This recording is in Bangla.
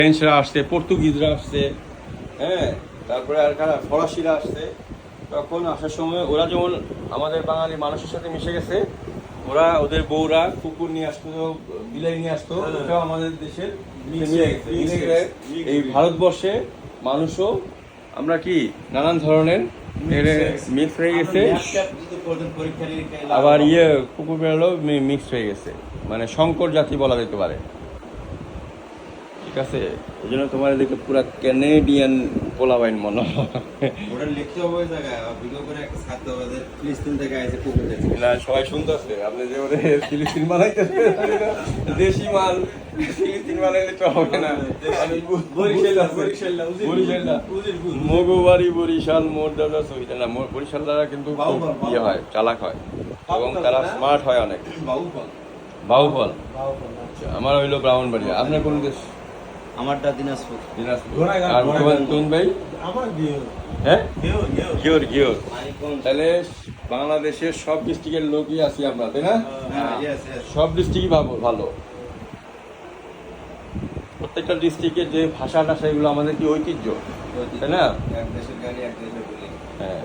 ফ্রেঞ্চরা আসছে, পর্তুগিজরা আসছে, হ্যাঁ, তারপরে আর কারা ফরাসিরা আসছে। তখন আসার সময় ওরা যেমন আমাদের বাঙালি মানুষের সাথে মিশে গেছে, ওরা ওদের বউরা কুকুর নিয়ে আসতো, বিলাই নিয়ে আসতো, ওটাও আমাদের দেশের মিলে গেছে। এই ভারতবর্ষে মানুষও আমরা কি নানান ধরনের মিক্স হয়ে গেছে। আবার কুকুর বেড়ালো মিক্স হয়ে গেছে, মানে শঙ্কর জাতি বলা যেতে পারে। ঠিক আছে, এই জন্য তোমার এদিকে পুরা ক্যানেডিয়ান পোলাবাইন মনে হয়। ওটা লিখতে হবে ওই জায়গায়, ভিডিও করে একটা ছাড়তে হবে যে ফিলিস্তিন থেকে আইছে কুকুর দেখে। না, সবাই শুনতেছে আপনি যে ওরে ফিলিস্তিন বানাইতেছে, দেশি মাল ফিলিস্তিন বানাইলে তো হবে না। মগুবাড়ি বরিশাল মোরদাদা সহিত না, বরিশালরা কিন্তু ইয়ে হয়, চালাক হয় এবং তারা স্মার্ট হয় অনেক। বাহুফল। আমার হইলো ব্রাহ্মণবাড়িয়া। আপনার কোন দেশ? আমারটা দিনাজপুর। দিনাজপুর। আর তুইন ভাই? হ্যাঁ, ঘিওর। তাহলে বাংলাদেশের সব ডিস্ট্রিক্টের লোকই আছি আমরা, তাই না? সব ডিস্ট্রিক্টই ভালো। প্রত্যেকটা ডিস্ট্রিক্টের যে ভাষা টাষা এগুলো আমাদের কি ঐতিহ্য, তাই না? এক দেশের গাড়ি এক দেশের বলি। হ্যাঁ।